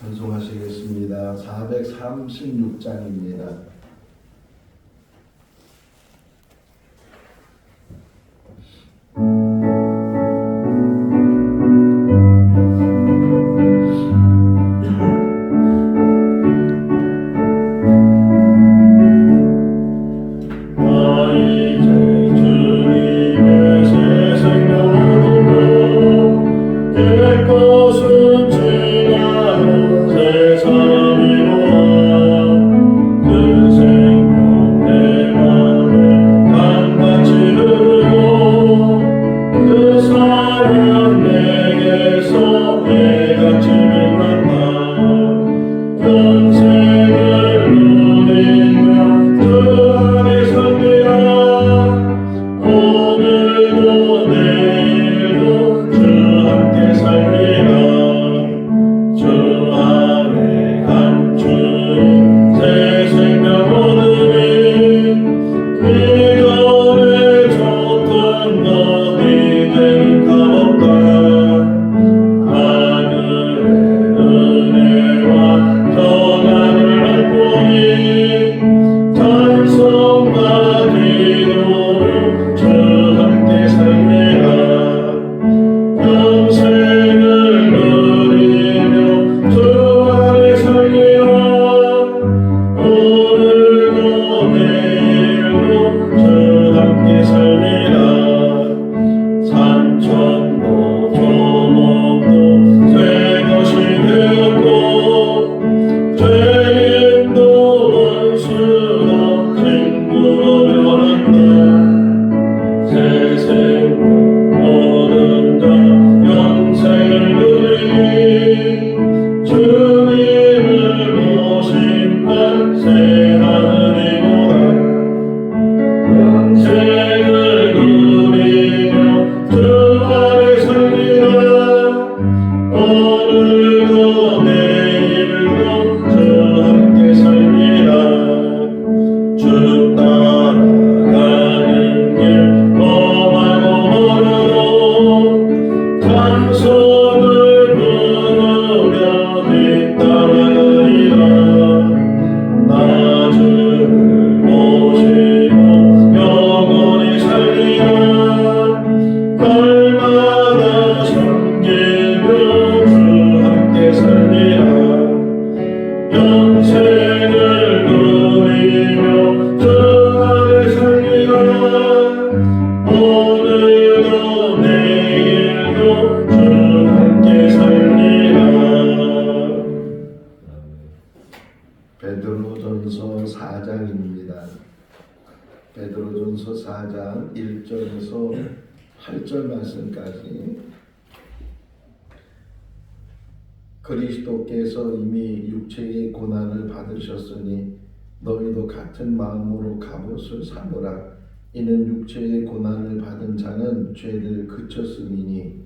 찬송하시겠습니다. 436장입니다. 베드로전서 4장입니다. 베드로전서 4장 1절에서 8절 말씀까지. 그리스도께서 이미 육체의 고난을 받으셨으니 너희도 같은 마음으로 갑옷을 삼으라. 이는 육체의 고난을 받은 자는 죄를 그쳤음이니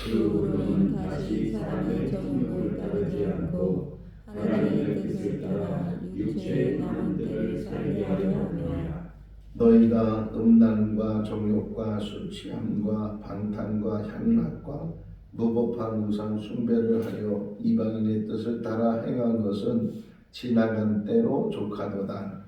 그러므로 다시 사람의 정욕을 따르지 않고 하나님의 뜻을 따라 육체의 마음대로 살게 하려 함이라. 너희가 음란과 정욕과 술 취함과 방탕과 향락과 무법한 우상 숭배를 하여 이방인의 뜻을 따라 행한 것은 지나간 때로 족하도다.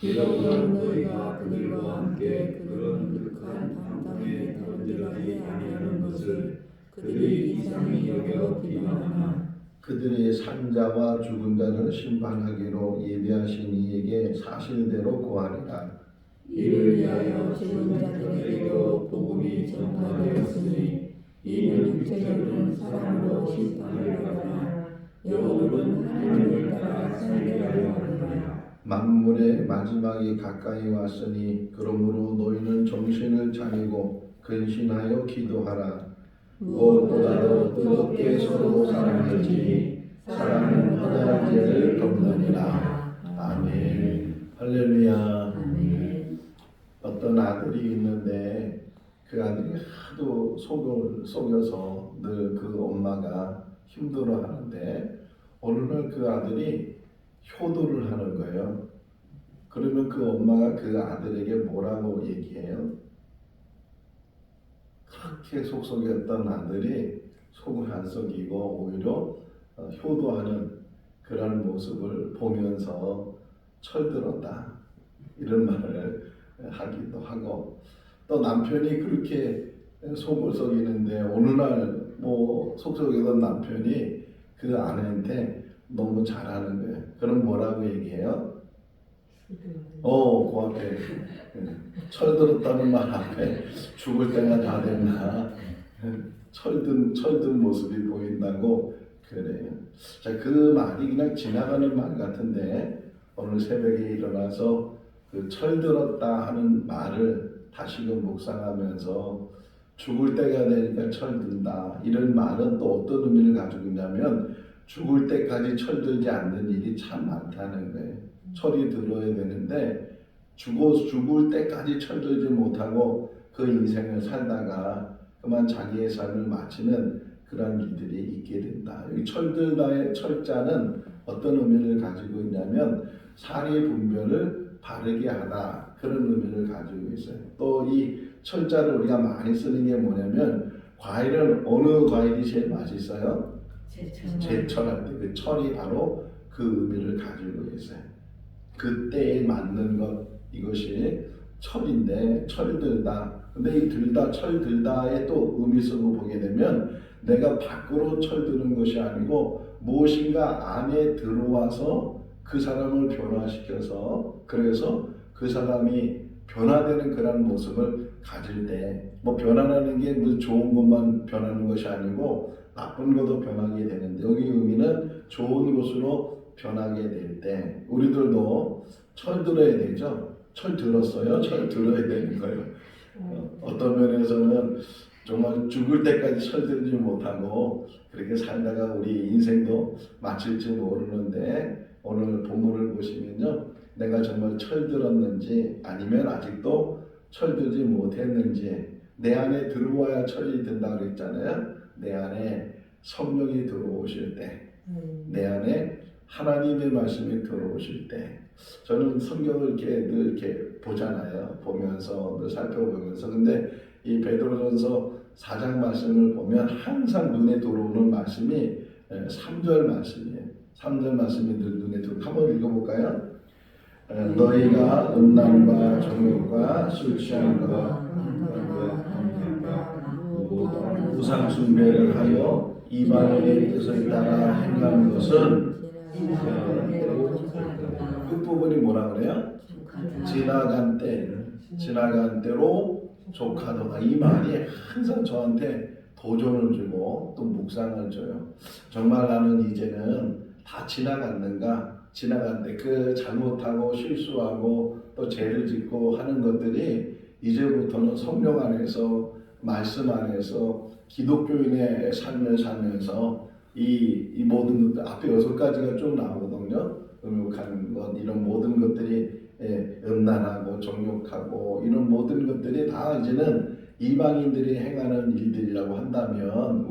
이러므로 너희가 그들과 함께 그런 극한 방탕에 던질하지 아니하는 것을 그들이 이상히 여겨 비방하나 그들의 산자와 죽은 자를 심판하기로 예비하신 이에게 사실대로 고하리라. 이를 위하여 죽은 자들에게도 복음이 전파되었으니 이는 육체적인 사람으로 심판을 받으나 영으로는 하나님을 따라 살게 하려 함이라. 만물의 마지막이 가까이 왔으니 그러므로 너희는 정신을 차리고 근신하여 기도하라. 무엇보다도 뜨겁게 서로 사랑할지니 사랑은 허다한 죄를 덮느니라. 아멘. 할렐루야. 아멘. 어떤 아들이 있는데 그 아들이 하도 속여서 늘 그 엄마가 힘들어하는데 어느 날 그 아들이 효도를 하는 거예요. 그러면 그 엄마가 그 아들에게 뭐라고 얘기해요? 그렇게 속썩였던 아들이 속을 안 썩이고 오히려 효도하는 그런 모습을 보면서 철들었다 이런 말을 하기도 하고, 또 남편이 그렇게 속을 썩이는데 어느 날 뭐 속썩이던 남편이 그 아내한테 너무 잘하는 거예요. 그럼 뭐라고 얘기해요? 그 앞에 철들었다는 말 앞에 죽을 때가 다 됐나 철든 모습이 보인다고 그래요. 자, 그 말이 그냥 지나가는 말 같은데 오늘 새벽에 일어나서 그 철들었다 하는 말을 다시금 묵상하면서 죽을 때가 되니까 철든다 이런 말은 또 어떤 의미를 가지고 있냐면 죽을 때까지 철들지 않는 일이 참 많다는 거예요. 철이 들어야 되는데 죽을 때까지 철들지 못하고 그 인생을 살다가 그만 자기의 삶을 마치는 그런 일들이 있게 된다. 여기 철들다의 철자는 어떤 의미를 가지고 있냐면 사리 분별을 바르게 하다 그런 의미를 가지고 있어요. 또 이 철자를 우리가 많이 쓰는 게 뭐냐면 과일은 어느 과일이 제일 맛있어요? 제철할 때 그 철이 바로 그 의미를 가지고 있어요. 그때에 맞는 것 이것이 철인데 철들다. 근데 이 들다 철들다의 또 의미성을 보게 되면 내가 밖으로 철드는 것이 아니고 무엇인가 안에 들어와서 그 사람을 변화시켜서 그래서 그 사람이 변화되는 그런 모습을 가질 때 뭐 변화라는 게 무슨 좋은 것만 변하는 것이 아니고 나쁜 것도 변하게 되는데 여기 의미는 좋은 것으로 변하게 될 때 우리들도 철 들어야 되죠. 철 들었어요. 철 들어야 되는 거예요. 어떤 면에서는 정말 죽을 때까지 철들지 못하고 그렇게 살다가 우리 인생도 마칠지 모르는데 오늘 본문을 보시면요. 내가 정말 철들었는지 아니면 아직도 철들지 못했는지 내 안에 들어와야 철이 든다 그랬잖아요. 내 안에 성령이 들어오실 때 내 안에 하나님의 말씀이 들어오실 때 저는 성경을 이렇게 늘 이렇게 보잖아요. 보면서 늘 살펴보면서 근데 이 베드로전서 4장 말씀을 보면 항상 눈에 들어오는 말씀이 3절 말씀이에요. 3절 말씀이 늘 눈에 들어오고 한번 읽어볼까요? 너희가 음란과 정욕과 술 취함과 우상 숭배를 하여 이방인의 뜻을 따라 행하는 것은 끝부분이 뭐라 그래요? 지나간 때로 족하도다. 이 말이 항상 저한테 도전을 주고 또 묵상을 줘요. 정말 나는 이제는 다 지나갔는가? 지나갔는데 그 잘못하고 실수하고 또 죄를 짓고 하는 것들이 이제부터는 성령 안에서 말씀 안에서 기독교인의 삶을 살면서 이 모든 것들 앞에 6가지가 쭉 나오거든요. 음욕하는 것 이런 모든 것들이 음란하고 정욕하고 이런 모든 것들이 다 이제는 이방인들이 행하는 일들이라고 한다면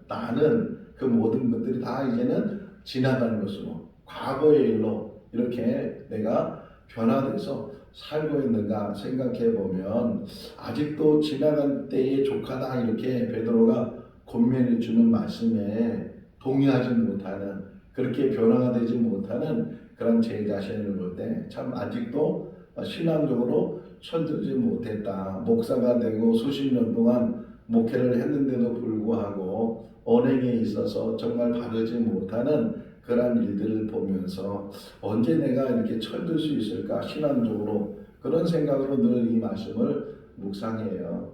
나는 그 모든 것들이 다 이제는 지나가는 것으로 과거의 일로 이렇게 내가 변화돼서 살고 있는가 생각해 보면 아직도 지나간 때의 족하다 이렇게 베드로가 권면해 주는 말씀에 동의하지 못하는 그렇게 변화가 되지 못하는 그런 제 자신을 볼 때 참 아직도 신앙적으로 철들지 못했다. 목사가 되고 수십 년 동안 목회를 했는데도 불구하고 언행에 있어서 정말 바르지 못하는 그런 일들을 보면서 언제 내가 이렇게 철들 수 있을까 신앙적으로 그런 생각으로 늘 이 말씀을 묵상해요.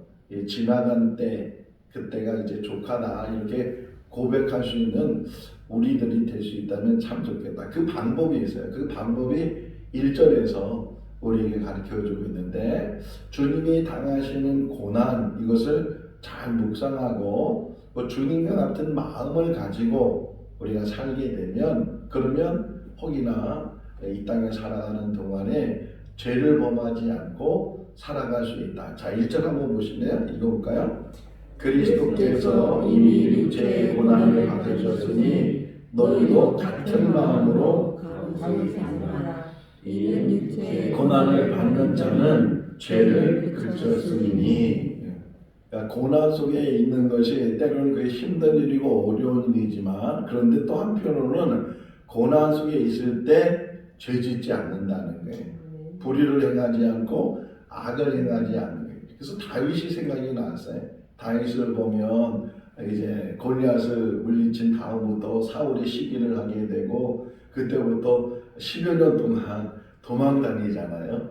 지나간 때 그때가 이제 족하다 이렇게 고백할 수 있는 우리들이 될 수 있다면 참 좋겠다. 그 방법이 있어요. 그 방법이 1절에서 우리에게 가르쳐주고 있는데 주님이 당하시는 고난 이것을 잘 묵상하고 주님과 같은 마음을 가지고 우리가 살게 되면 그러면 혹이나 이 땅에 살아가는 동안에 죄를 범하지 않고 살아갈 수 있다. 자 1절 한번 보시면 읽어볼까요? 그리스도께서 이미 육체의 고난을 받으셨으니 너희도 같은 마음으로 고난을 받는 자는 죄를 그쳤으니 그러니까 고난 속에 있는 것이 때로는 그게 힘든 일이고 어려운 일이지만, 그런데 또 한편으로는 고난 속에 있을 때 죄 짓지 않는다는 거예요. 불의를 행하지 않고 악을 행하지 않는 거예요. 그래서 다윗이 생각이 났어요. 다윗을 보면 이제 골리앗을 물리친 다음부터 사울이 시기를 하게 되고, 그때부터 10여 년 동안 도망 다니잖아요.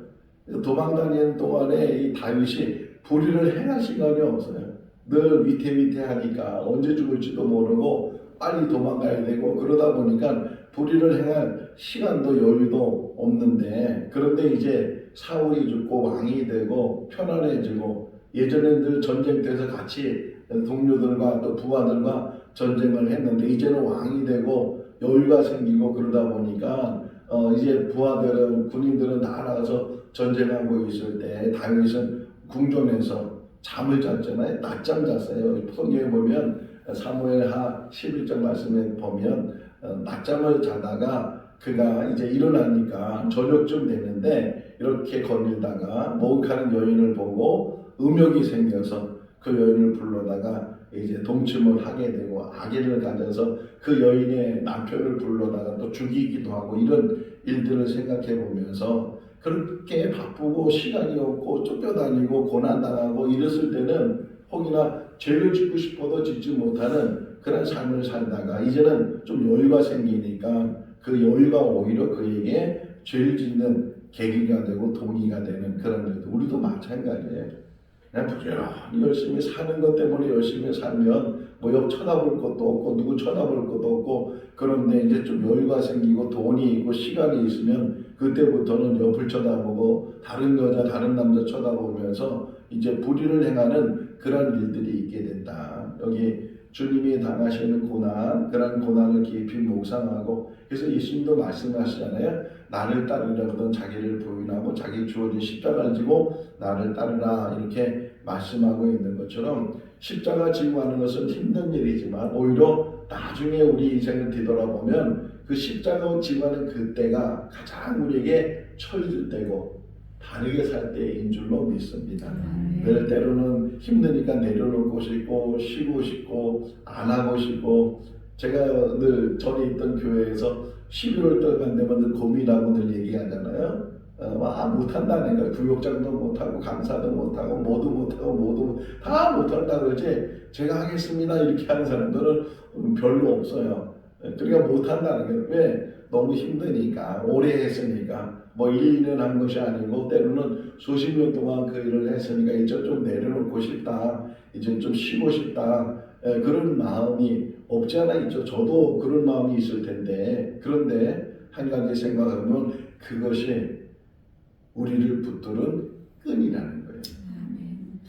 도망 다니는 동안에 이 다윗이 불의를 행할 시간이 없어요. 늘 위태위태하니까 언제 죽을지도 모르고 빨리 도망가야 되고, 그러다 보니까 불의를 행할 시간도 여유도 없는데, 그런데 이제 사울이 죽고 왕이 되고 편안해지고, 예전에는 늘 전쟁터에서 같이 동료들과 또 부하들과 전쟁을 했는데 이제는 왕이 되고 여유가 생기고, 그러다 보니까 이제 부하들은 군인들은 다 나가서 전쟁하고 있을 때 다윗은 궁전에서 잠을 잤잖아요. 낮잠 잤어요. 성경에 보면 사무엘하 11장 말씀에 보면 낮잠을 자다가 그가 이제 일어나니까 저녁쯤 됐는데 이렇게 거닐다가 목욕하는 여인을 보고 음욕이 생겨서 그 여인을 불러다가 이제 동침을 하게 되고, 아기를 가져서 그 여인의 남편을 불러다가 또 죽이기도 하고, 이런 일들을 생각해 보면서 그렇게 바쁘고 시간이 없고 쫓겨다니고 고난당하고 이랬을 때는 혹이나 죄를 짓고 싶어도 짓지 못하는 그런 삶을 살다가 이제는 좀 여유가 생기니까 그 여유가 오히려 그에게 죄를 짓는 계기가 되고 동기가 되는 그런 일들. 우리도 마찬가지예요. 그냥 부지런히 열심히 사는 것 때문에 열심히 살면 뭐 옆 쳐다볼 것도 없고 누구 쳐다볼 것도 없고, 그런데 이제 좀 여유가 생기고 돈이 있고 시간이 있으면 그때부터는 옆을 쳐다보고 다른 여자 다른 남자 쳐다보면서 이제 불의를 행하는 그런 일들이 있게 된다. 여기 주님이 당하시는 고난, 그런 고난을 깊이 묵상하고, 그래서 예수님도 말씀하시잖아요. 나를 따르려거든 자기를 부인하고 자기 주어진 십자가를 지고 나를 따르라, 이렇게 말씀하고 있는 것처럼 십자가 지고 하는 것은 힘든 일이지만 오히려 나중에 우리 인생을 뒤돌아보면 그 십자가 지고 하는 그때가 가장 우리에게 처해질 때고 바르게 살 때인 줄로 믿습니다. 늘 때로는 힘드니까 내려놓고 싶고 쉬고 싶고 안 하고 싶고, 제가 늘 전에 있던 교회에서 11월 달만 되면 늘 고민하고 늘 얘기하잖아요. 못한다는 거야. 구역장도 못하고 강사도 못하고 모두 못하고 모두 다 못한다 그러지, 제가 하겠습니다 이렇게 하는 사람들은 별로 없어요. 그러니까 못한다는 게 왜? 너무 힘드니까, 오래 했으니까. 뭐 1, 2년 한 것이 아니고 때로는 수십 년 동안 그 일을 했으니까 이제 좀 내려놓고 싶다, 이제 좀 쉬고 싶다, 그런 마음이 없지 않아 있죠. 저도 그런 마음이 있을 텐데, 그런데 한 가지 생각하면 그것이 우리를 붙드는 끈이라는 거예요.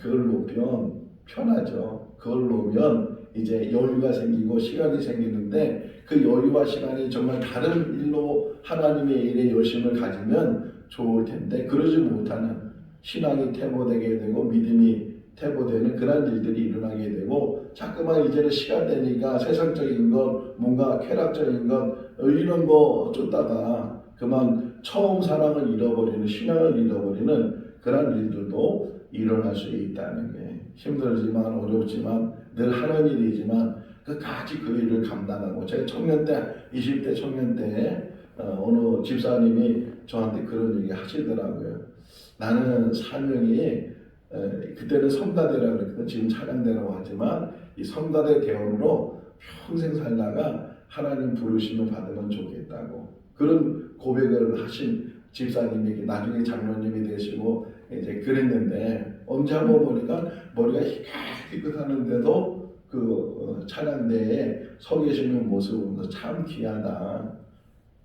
그걸 놓으면 편하죠. 그걸 놓으면 이제 여유가 생기고 시간이 생기는데, 그 여유와 시간이 정말 다른 일로 하나님의 일에 열심을 가지면 좋을 텐데, 그러지 못하는 신앙이 퇴보되게 되고 믿음이 퇴보되는 그런 일들이 일어나게 되고, 자꾸만 이제는 시간 되니까 세상적인 것, 뭔가 쾌락적인 것 이런 거 쫓다가 그만 처음 사랑을 잃어버리는, 신앙을 잃어버리는 그런 일들도 일어날 수 있다는 게, 힘들지만 어렵지만 늘 하는 일이지만 끝까지 그 일을 감당하고, 제가 청년 때 20대 청년 때 어느 집사님이 저한테 그런 얘기 하시더라고요. 나는 사명이 그때는 성가대라고 그랬거든. 지금 찬양대라고 하지만 이 성가대 대원으로 평생 살다가 하나님 부르심을 받으면 좋겠다고, 그런 고백을 하신 집사님이 나중에 장로님이 되시고 이제 그랬는데, 언제 한번 보니까 머리가 희끗희끗하는데도 그 찬양대에 서 계시는 모습은 참 귀하다.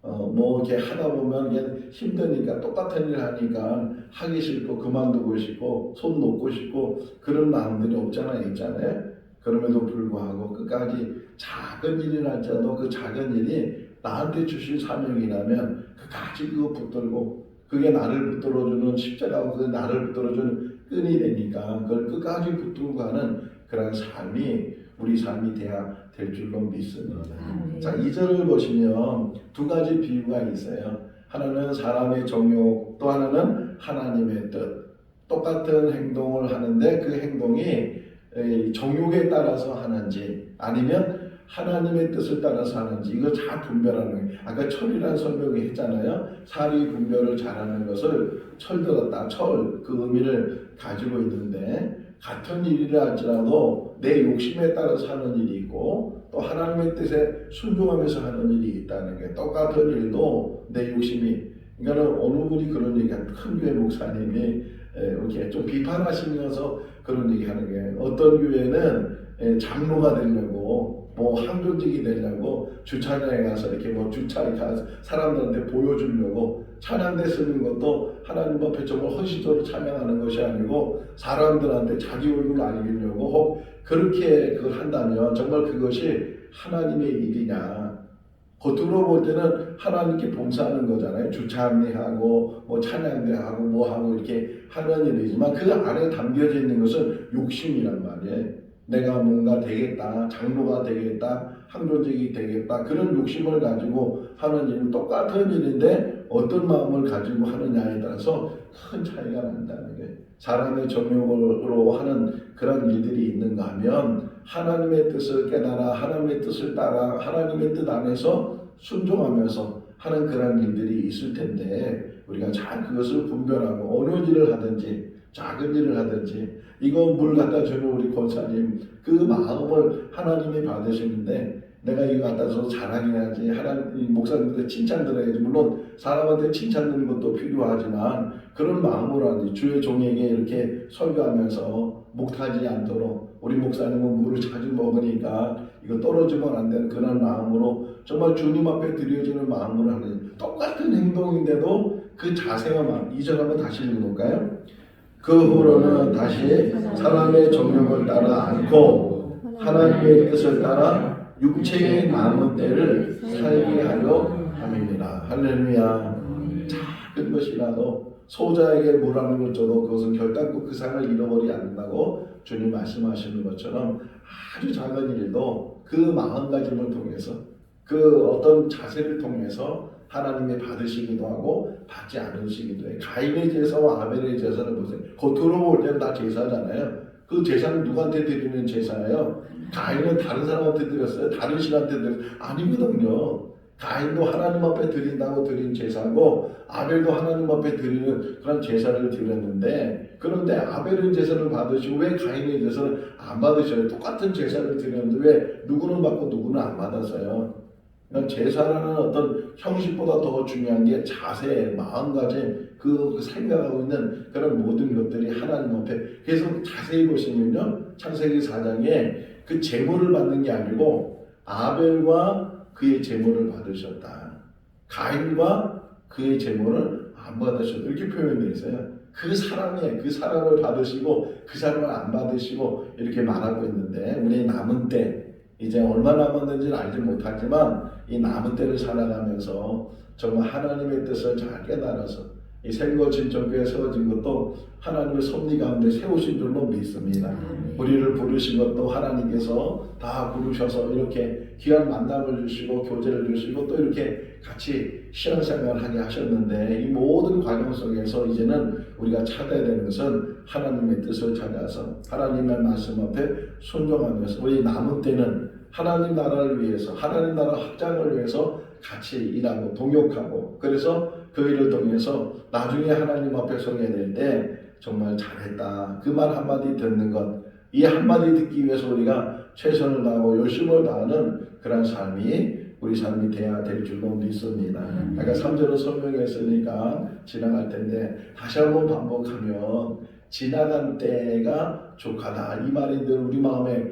뭐 이렇게 하다 보면 그냥 힘드니까 똑같은 일 하니까 하기 싫고 그만두고 싶고 손 놓고 싶고 그런 마음들이 없잖아요, 있잖아요. 그럼에도 불구하고 끝까지 작은 일이랄지라도 그 작은 일이 나한테 주신 사명이라면 끝까지 그거 붙들고, 그게 나를 붙들어주는 십자가고 그게 나를 붙들어주는 끈이 되니까 그걸 끝까지 붙들고 가는 그런 삶이 우리 삶이 돼야 될 줄로 믿습니다. 자, 2절을 보시면 두 가지 비유가 있어요. 하나는 사람의 정욕, 또 하나는 하나님의 뜻. 똑같은 행동을 하는데 그 행동이 정욕에 따라서 하는지 아니면 하나님의 뜻을 따라서 하는지 이거 잘 분별하는 거예요. 아까 철이라는 설명을 했잖아요. 사리 분별을 잘하는 것을 철들었다. 철 그 의미를 가지고 있는데 같은 일이라 할지라도 내 욕심에 따라서 하는 일이 있고 또 하나님의 뜻에 순종하면서 하는 일이 있다는 게 똑같은 일도 내 욕심이 그러니까 어느 분이 그런 얘기한 큰 교회 목사님이 이렇게 좀 비판하시면서 그런 얘기하는 게 어떤 교회는 장로가 되려고 뭐 항존직이 되려고 주차장에 가서 이렇게 뭐 주차에 가서 사람들한테 보여주려고 찬양대 쓰는 것도 하나님 앞에 정말 헌신적으로 찬양하는 것이 아니고 사람들한테 자기 얼굴을 알리려고 혹 그렇게 그걸 한다면 정말 그것이 하나님의 일이냐 겉으로 볼 때는 하나님께 봉사하는 거잖아요. 주차 안내하고 뭐 찬양대하고 뭐 하고 이렇게 하는 일이지만 그 안에 담겨져 있는 것은 욕심이란 말이에요. 내가 뭔가 되겠다, 장로가 되겠다, 항존직이 되겠다 그런 욕심을 가지고 하는 일은 똑같은 일인데 어떤 마음을 가지고 하느냐에 따라서 큰 차이가 난다는 게 사람의 정욕으로 하는 그런 일들이 있는가 하면 하나님의 뜻을 깨달아 하나님의 뜻을 따라 하나님의 뜻 안에서 순종하면서 하는 그런 일들이 있을 텐데 우리가 잘 그것을 분별하고 어느 일을 하든지 작은 일을 하든지 이거 물 갖다 주는 우리 권사님 그 마음을 하나님이 받으시는데 내가 이거 갖다 줘서 자랑해야지 하나님 목사님한테 칭찬 들어야지 물론 사람한테 칭찬 듣는 것도 필요하지만 그런 마음으로 하지 주의 종에게 이렇게 설교하면서 목타지 않도록 우리 목사님은 물을 자주 먹으니까 이거 떨어지면 안 되는 그런 마음으로 정말 주님 앞에 드려지는 마음으로 하는 똑같은 행동인데도 그 자세와 마음 2절 한번 다시 읽어볼까요? 그 후로는 다시 사람의 정욕을 따라 않고 하나님의 뜻을 따라 육체의 남은 때를 살게 하려 함이니라. 할렐루야. 작은 것이라도 소자에게 물 한 물 줘도 그것은 결단코 그 상을 잃어버리지 않는다고 주님 말씀하시는 것처럼 아주 작은 일도 그 마음가짐을 통해서 그 어떤 자세를 통해서 하나님이 받으시기도 하고 받지 않으시기도 해요. 가인의 제사와 아벨의 제사를 보세요. 겉으로 볼 때는 다 제사잖아요. 그 제사는 누구한테 드리는 제사예요? 가인은 다른 사람한테 드렸어요? 다른 신한테 드렸어요? 아니거든요. 가인도 하나님 앞에 드린다고 드린 제사고 아벨도 하나님 앞에 드리는 그런 제사를 드렸는데 그런데 아벨은 제사를 받으시고 왜 가인의 제사를 안 받으셔요? 똑같은 제사를 드렸는데 왜 누구는 받고 누구는 안 받았어요? 제사라는 어떤 형식보다 더 중요한 게 자세, 마음가짐, 그 생각하고 있는 그런 모든 것들이 하나님 앞에 계속 자세히 보시면요 창세기 4장에 그 제물을 받는 게 아니고 아벨과 그의 제물을 받으셨다. 가인과 그의 제물을 안 받으셨다. 이렇게 표현되어 있어요. 그 사람을 받으시고 그 사람을 안 받으시고 이렇게 말하고 있는데 우리의 남은 때 이제 얼마 남았는지는 알지 못하지만 이 남은 때를 살아가면서 정말 하나님의 뜻을 잘 깨달아서 이 생거 진정교회 세워진 것도 하나님의 섭리 가운데 세우신 줄로 믿습니다. 우리를 부르신 것도 하나님께서 다 부르셔서 이렇게 귀한 만남을 주시고 교제를 주시고 또 이렇게 같이 신앙생활을 하게 하셨는데 이 모든 과정 속에서 이제는 우리가 찾아야 되는 것은 하나님의 뜻을 찾아서 하나님의 말씀 앞에 순종하면서 우리 남은 때는 하나님 나라를 위해서 하나님 나라 확장을 위해서 같이 일하고 동역하고 그래서 그 일을 통해서 나중에 하나님 앞에 서게 될 때 정말 잘했다 그 말 한마디 듣는 것 이 한마디 듣기 위해서 우리가 최선을 다하고 열심을 다하는 그런 삶이 우리 삶이 돼야 될 줄로 믿습니다. 아까 3절을 설명했으니까 지나갈 텐데 다시 한번 반복하면 지나간 때가 족하다 이 말이 늘 우리 마음에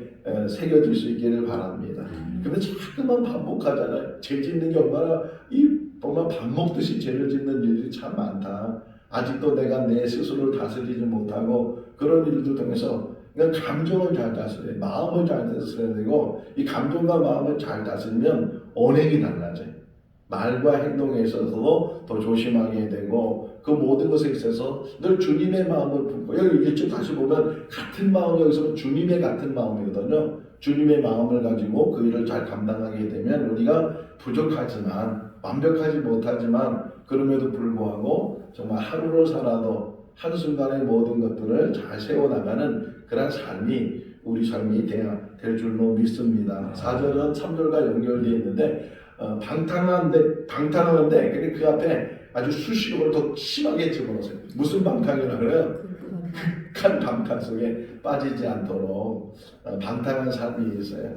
새겨질 수 있기를 바랍니다. 근데 자꾸만 반복하잖아요. 죄 짓는 게 얼마나 정말 밥 먹듯이 죄를 짓는 일들이 참 많다. 아직도 내가 내 스스로를 다스리지 못하고 그런 일들 통해서 그러니까 감정을 잘 다스려야 마음을 잘 다스려야 되고 이 감정과 마음을 잘 다스리면 언행이 달라져요. 말과 행동에 있어서도 더 조심하게 되고 그 모든 것에 있어서 늘 주님의 마음을 품고 여기 1절 다시 보면 같은 마음 여기서 주님의 같은 마음이거든요. 주님의 마음을 가지고 그 일을 잘 감당하게 되면 우리가 부족하지만 완벽하지 못하지만 그럼에도 불구하고 정말 하루를 살아도 한순간의 모든 것들을 잘 세워나가는 그런 삶이 우리 삶이 돼야 될 줄로 믿습니다. 4절은 3절과 연결되어 있는데 방탕하는데 근데 그 앞에 아주 수식어를 더 심하게 집어넣었어요. 무슨 방탕이라 그래요? 극한 방탕 속에 빠지지 않도록 방탕한 삶이 있어요.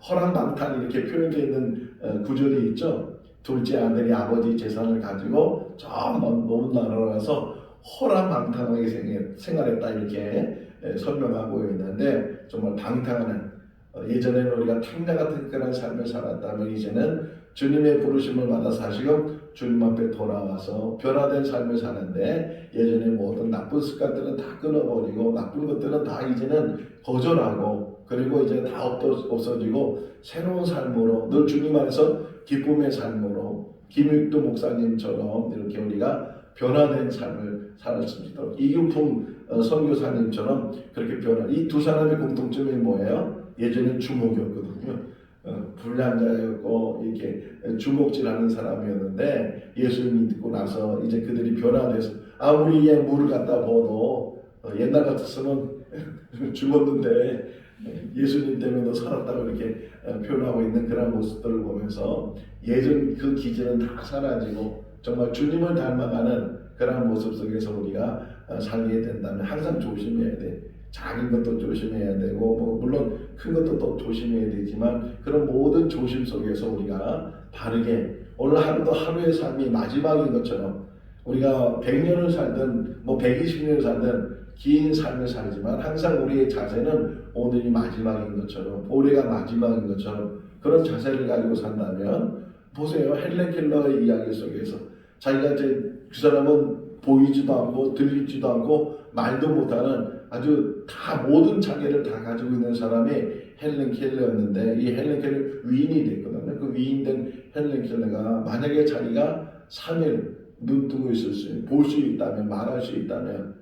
허랑방탕 이렇게 표현되어 있는 구절이 있죠. 둘째 아들이 아버지 재산을 가지고 저 먼 나라로 가서 허랑방탕하게 생활했다 이렇게 설명하고 있는데 정말 방탕한 예전에는 우리가 탕자 같은 그런 삶을 살았다면 이제는 주님의 부르심을 받아 사시고 주님 앞에 돌아와서 변화된 삶을 사는데 예전에 모든 나쁜 습관들은 다 끊어버리고 나쁜 것들은 다 이제는 거절하고 그리고 이제 다 없어지고 새로운 삶으로 늘 주님 안에서 기쁨의 삶으로 김육도 목사님처럼 이렇게 우리가 변화된 삶을 살 수 있도록 이규풍 선교사님처럼 그렇게 이 두 사람의 공통점이 뭐예요? 예전엔 주목이었거든요. 불량자였고 이렇게 주목질하는 사람이었는데 예수를 믿고 나서 이제 그들이 변화돼서 아무리 물을 갖다 부어도 옛날 같았으면 죽었는데 예수님 때문에 너 살았다고 이렇게 표현하고 있는 그런 모습들을 보면서 예전 그 기질은 다 사라지고 정말 주님을 닮아가는 그런 모습 속에서 우리가 살게 된다면 항상 조심해야 돼. 작은 것도 조심해야 되고 물론 큰 것도 또 조심해야 되지만 그런 모든 조심 속에서 우리가 바르게 오늘 하루도 하루의 삶이 마지막인 것처럼 우리가 100년을 살든 120년을 살든 긴 삶을 살지만 항상 우리의 자세는 오늘이 마지막인 것처럼 올해가 마지막인 것처럼 그런 자세를 가지고 산다면 보세요. 헬렌 켈러의 이야기 속에서 자기가 그 사람은 보이지도 않고 들리지도 않고 말도 못하는 아주 다 모든 장애를 다 가지고 있는 사람이 헬렌 켈러였는데 이 헬렌 켈러 위인이 됐거든요. 그 위인된 헬렌 켈러가 만약에 자기가 3일 눈 뜨고 있을 수 볼 수 있다면 말할 수 있다면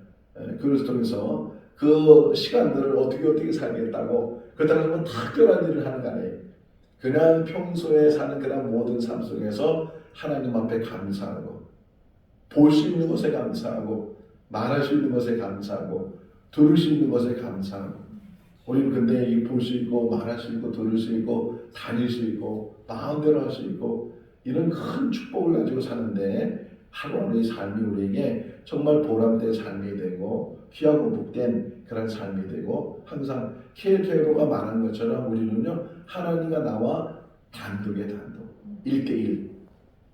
그것을 통해서 그 시간들을 어떻게 살겠다고 그렇다고 하면 특별한 일을 하는 거 아니에요. 그냥 평소에 사는 그런 모든 삶 속에서 하나님 앞에 감사하고 볼 수 있는 것에 감사하고 말할 수 있는 것에 감사하고 들을 수 있는 것에 감사하고 우리는 근데 볼 수 있고 말할 수 있고 들을 수 있고 다닐 수 있고 마음대로 할 수 있고 이런 큰 축복을 가지고 사는데 하루하루의 삶이 우리에게 정말 보람된 삶이 되고 귀하고 복된 그런 삶이 되고 항상 케이로가 말한 것처럼 우리는요 하나님과 나와 단독의 단독 1대1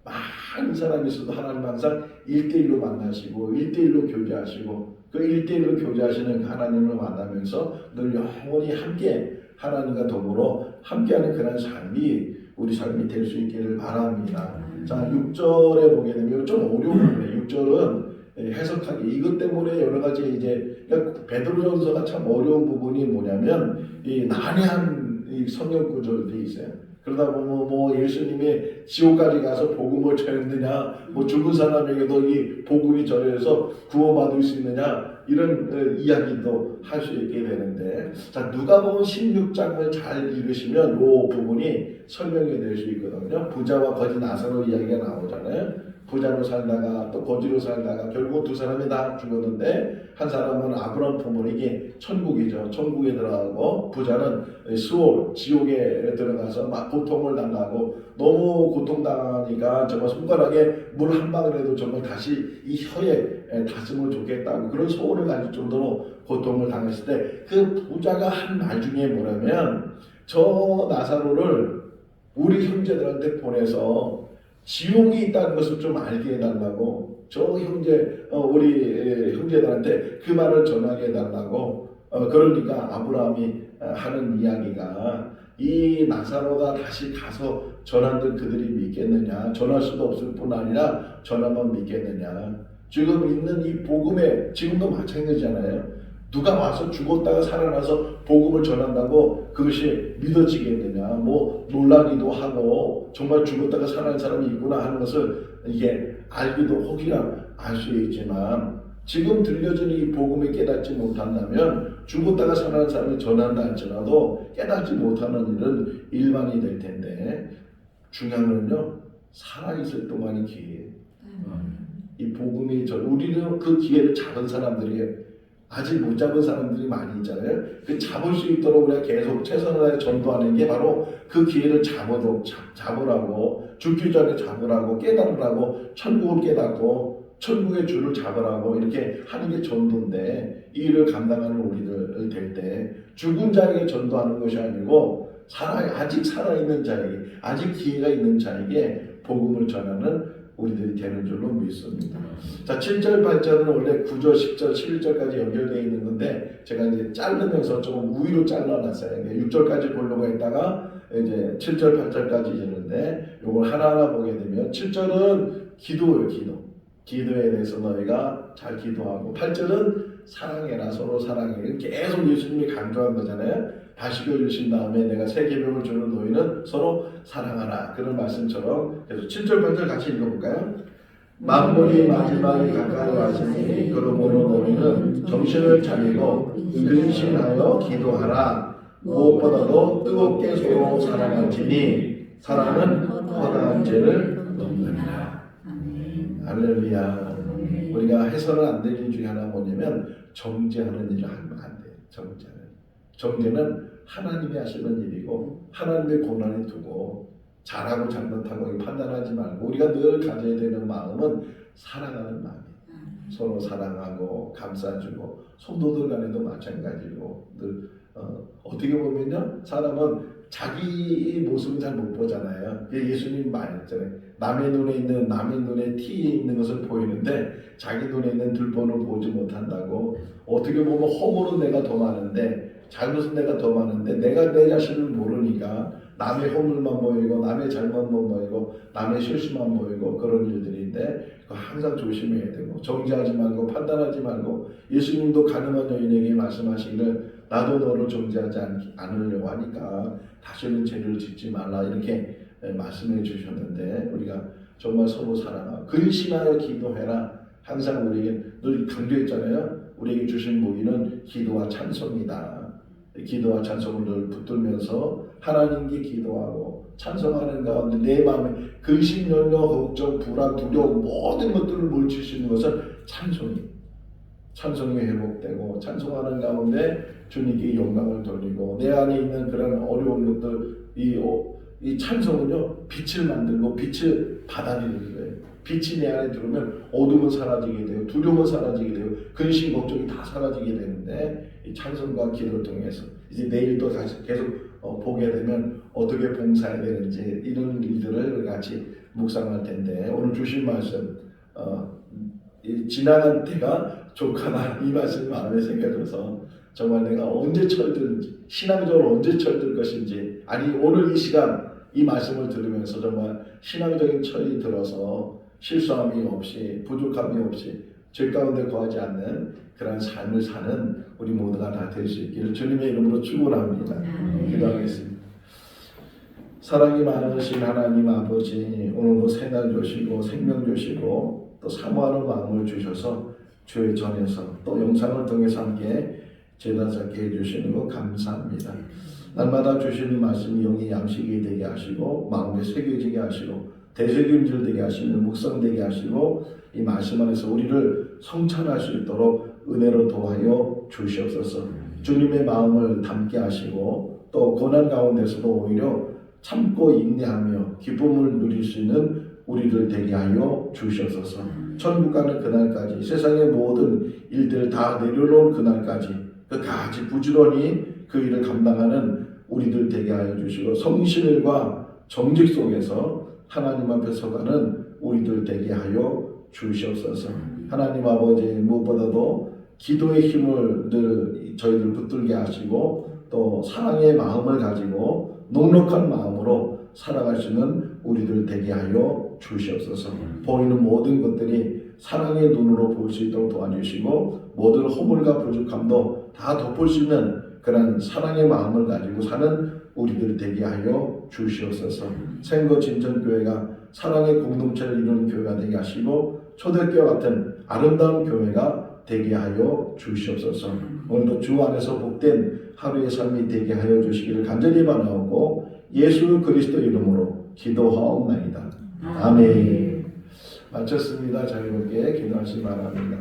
많은 사람이 있어도 하나님 항상 1대1로 만나시고 1대1로 교제하시고 그 1대1로 교제하시는 그 하나님을 만나면서 늘 영원히 함께 하나님과 더불어 함께하는 그런 삶이 우리 삶이 될 수 있기를 바랍니다. 자 6절에 보게 되면 좀 어려운데 6절은 해석하기 이것 때문에 여러 가지 이제 그러니까 베드로전서가 참 어려운 부분이 뭐냐면 이 난해한 이 성경 구절들이 있어요. 그러다 보면 예수님이 지옥까지 가서 복음을 전했느냐, 죽은 사람에게도 이 복음이 전해서 구원받을 수 있느냐 이런 이야기도 할 수 있게 되는데, 자 누가복음 16장을 잘 읽으시면 이 부분이 설명이 될 수 있거든요. 부자와 거지 나사로 이야기가 나오잖아요. 부자로 살다가 또 거지로 살다가 결국 두 사람이 다 죽었는데 한 사람은 아브라함 부모에게 천국이죠. 천국에 들어가고 부자는 수월 지옥에 들어가서 막 고통을 당하고 너무 고통당하니까 정말 손가락에 물 한 방울에도 정말 다시 이 혀에 닿으면 좋겠다고 그런 소원을 가질 정도로 고통을 당했을 때 그 부자가 한 말 중에 뭐냐면 저 나사로를 우리 형제들한테 보내서 지옥이 있다는 것을 좀 알게 해달라고 저 우리 형제들한테 그 말을 전하게 해달라고 그러니까 아브라함이 하는 이야기가 이 나사로가 다시 가서 전한들 그들이 믿겠느냐 전할 수도 없을 뿐 아니라 전하면 믿겠느냐 지금 있는 이 복음에 지금도 마찬가지잖아요. 누가 와서 죽었다가 살아나서 복음을 전한다고 그것이 믿어지겠느냐 놀라기도 하고 정말 죽었다가 살아난 사람이 있구나 하는 것을 이게 알기도 혹이나 알 수 있지만 지금 들려주는 이 복음을 깨닫지 못한다면 죽었다가 살아난 사람이 전한다 할지라도 깨닫지 못하는 일은 일반이 될 텐데 중요한 건요 살아있을 동안이 기회예요. 이 복음이 우리는 그 기회를 잡은 사람들이에요. 아직 못 잡은 사람들이 많이 있잖아요. 그 잡을 수 있도록 우리가 계속 최선을 다해 전도하는 게 바로 그 기회를 잡으라고, 죽기 전에 잡으라고, 깨달으라고, 천국을 깨닫고 천국의 줄을 잡으라고 이렇게 하는 게 전도인데, 이 일을 감당하는 우리들 될 때 죽은 자에게 전도하는 것이 아니고 아직 살아있는 자에게, 아직 기회가 있는 자에게 복음을 전하는 우리들이 되는 줄로 믿습니다. 자, 7절, 8절은 원래 9절, 10절, 11절까지 연결되어 있는 건데 제가 이제 자르면서 조금 우위로 잘라놨어요. 6절까지 보려고 했다가 이제 7절, 8절까지 있는데 이걸 하나하나 보게 되면 7절은 기도예요, 기도. 기도에 대해서 너희가 잘 기도하고, 8절은 사랑해라, 서로 사랑해. 계속 예수님이 강조한 거잖아요. 다시겨 주신 다음에 내가 새 계명을 주는 너희는 서로 사랑하라. 그런 말씀처럼 그래서 7절, 8절 같이 읽어볼까요? 만물이 마지막에 가까이 왔으니 그러므로 너희는 정신을 차리고 근신하여 기도하라. 무엇보다도 뜨겁게 서로 사랑할지니 사랑은 허다한 죄를 덮느니라. 할렐루야. 우리가 해서는 안 될 일 중에 하나 뭐냐면 정죄하는 일을 하면 안 돼요. 정죄는 하나님이 하시는 일이고 하나님의 고난이 두고 잘하고 잘못하고 판단하지 말고 우리가 늘 가져야 되는 마음은 사랑하는 마음이에요. 서로 사랑하고 감싸주고, 성도들 간에도 마찬가지고, 늘 어떻게 보면요, 사람은 자기 모습은 잘 못 보잖아요. 예수님 말했잖아요. 남의 눈에 티 있는 것을 보이는데 자기 눈에 있는 들보는 보지 못한다고. 어떻게 보면 허물은 내가 더 많은데, 잘못은 내가 더 많은데, 내가 내 자신을 모르니까 남의 허물만 보이고 남의 잘못만 보이고 남의 실수만 보이고 그런 일들인데, 그거 항상 조심해야 되고 정죄하지 말고 판단하지 말고, 예수님도 가늠한 여인에게 말씀하시기를 나도 너를 정죄하지 않으려고 하니까 다시는 죄를 짓지 말라 이렇게 말씀해 주셨는데, 우리가 정말 서로 사랑하고 근신하여 기도해라. 항상 우리에게 늘 강조했잖아요. 우리에게 주신 무기는 기도와 찬송이다. 기도와 찬송을 늘 붙들면서 하나님께 기도하고 찬송하는 가운데 내 마음에 근심, 염려, 걱정, 불안, 두려움 모든 것들을 물칠 수 있는 것은 찬송이 회복되고, 찬송하는 가운데 주님께 영광을 돌리고, 내 안에 있는 그런 어려운 것들, 이 찬송은요 빛을 만들고 빛을 받아들이는 거예요. 빛이 내 안에 들어오면 어둠은 사라지게 되고 두려움은 사라지게 되고 근심 걱정이 다 사라지게 되는데, 이 찬송과 기도를 통해서 이제 내일 또 다시 계속 보게 되면 어떻게 봉사해야 되는지 이런 일들을 같이 묵상할 텐데, 오늘 주신 말씀 지나간 때가 좋거나 이 말씀이 마음에 새겨져서 정말 내가 언제 철들는지, 신앙적으로 언제 철들 것인지, 아니 오늘 이 시간 이 말씀을 들으면서 정말 신앙적인 철이 들어서 실수함이 없이 부족함이 없이 죄 가운데 거하지 않는 그런 삶을 사는 우리 모두가 다 될 수 있기를 주님의 이름으로 축원합니다. 기도하겠습니다. 사랑이 많으신 하나님 아버지, 오늘도 새날 주시고 생명 주시고 또 사모하는 마음을 주셔서 주의 전에서 또 영상을 통해서 함께 제자잡게 해주시는 거 감사합니다. 날마다 주시는 말씀이 영의 양식이 되게 하시고 마음에 새겨지게 하시고 대속임질 되게 하시는 묵상되게 하시고, 이 말씀 안에서 우리를 성찬할 수 있도록 은혜로 도와여 주시옵소서. 주님의 마음을 담게 하시고 또 고난 가운데서도 오히려 참고 인내하며 기쁨을 누릴 수 있는 우리들 되게 하여 주시옵소서. 천국 가는 그날까지, 세상의 모든 일들을 다 내려놓은 그날까지 끝까지 부지런히 그 일을 감당하는 우리들 되게 하여 주시고, 성실과 정직 속에서 하나님 앞에 서가는 우리들 되게 하여 주시옵소서. 하나님 아버지, 무엇보다도 기도의 힘을 늘 저희들 붙들게 하시고 또 사랑의 마음을 가지고 넉넉한 마음으로 살아갈 수 있는 우리들 되게 하여 주시옵소서. 보이는 모든 것들이 사랑의 눈으로 볼 수 있도록 도와주시고, 모든 허물과 부족함도 다 덮을 수 있는 그런 사랑의 마음을 가지고 사는 우리들 되게 하여 주시옵소서. 생거 진천교회가 사랑의 공동체를 이루는 교회가 되게 하시고 초대교회 같은 아름다운 교회가 되게 하여 주시옵소서. 오늘도 주 안에서 복된 하루의 삶이 되게 하여 주시기를 간절히 바라오고 예수 그리스도 이름으로 기도하옵나이다. 아멘. 마쳤습니다. 자유롭게 기도하시기 바랍니다.